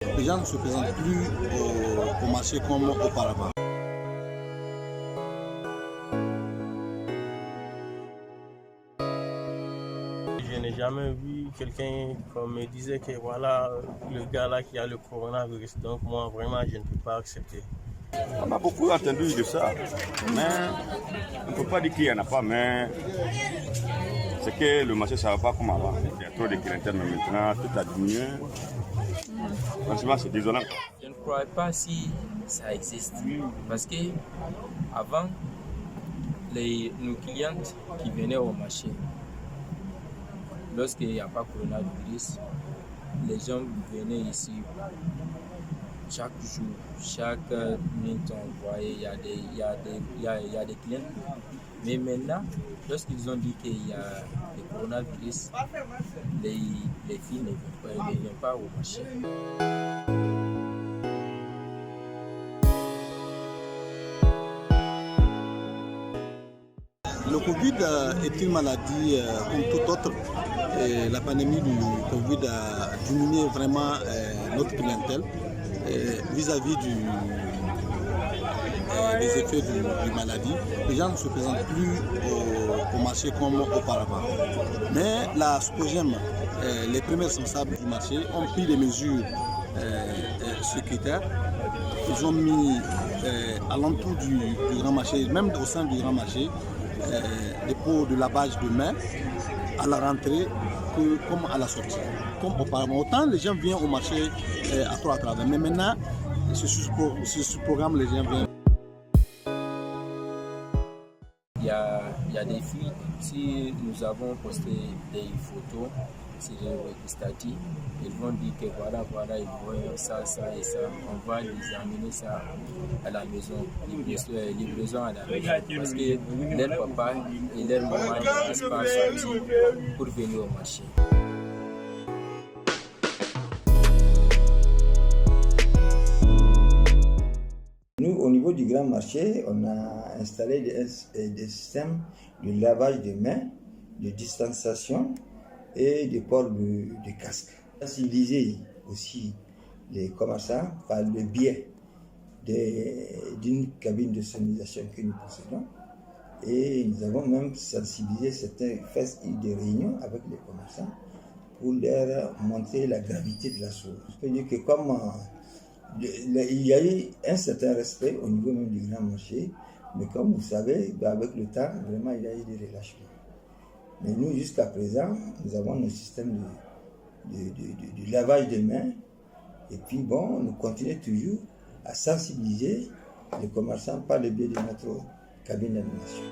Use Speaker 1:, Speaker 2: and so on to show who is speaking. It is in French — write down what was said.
Speaker 1: Les gens ne se présentent plus au marché comme auparavant.
Speaker 2: Je n'ai jamais vu quelqu'un qui me disait que voilà le gars là qui a le coronavirus. Donc moi vraiment je ne peux pas accepter.
Speaker 3: On a beaucoup entendu de ça, mais on ne peut pas dire qu'il n'y en a pas, mais c'est que le marché ne va pas comme avant. Il y a trop de clientèle, mais maintenant tout a diminué. Franchement, c'est désolant.
Speaker 4: Je ne crois pas si ça existe, parce que avant, nos clientes qui venaient au marché, lorsqu'il n'y a pas coronavirus, les gens venaient ici chaque jour, chaque minute on voyait, il y a des clients. Mais maintenant, lorsqu'ils ont dit qu'il y a le coronavirus, les filles ne viennent pas au marché.
Speaker 1: Le Covid est une maladie comme toute autre. Et la pandémie du Covid a diminué vraiment notre clientèle vis-à-vis des effets du maladie. Les gens ne se présentent plus au marché comme auparavant. Mais la SOCOGEM, les premiers responsables du marché ont pris des mesures sécuritaires. Ils ont mis à l'entour du grand marché, même au sein du grand marché, des pots de lavage de mains à la rentrée comme à la sortie. Comme auparavant. Autant les gens viennent au marché à trois à travers. Mais maintenant, sur ce programme, les gens viennent.
Speaker 4: Il y a des filles, si nous avons posté des photos sur le statut, ils vont dire que voilà, ils voient ça et ça. On va les amener ça à la maison, livraison à la maison. Parce que leur papa et leur maman ne passent pas sortir pour venir au marché.
Speaker 5: Nous, au niveau du grand marché, on a installé des systèmes de lavage des mains, de distanciation et de port de casque. Sensibiliser aussi les commerçants par le biais d'une cabine de sonorisation que nous possédons. Et nous avons même sensibilisé certains faits de réunions avec les commerçants pour leur montrer la gravité de la chose. Je peux dire que comme il y a eu un certain respect au niveau même du grand marché, mais comme vous savez, avec le temps, vraiment, il y a eu des relâchements. Mais nous, jusqu'à présent, nous avons un système de lavage des mains. Et puis, bon, nous continuons toujours à sensibiliser les commerçants par le biais de notre cabine d'animation.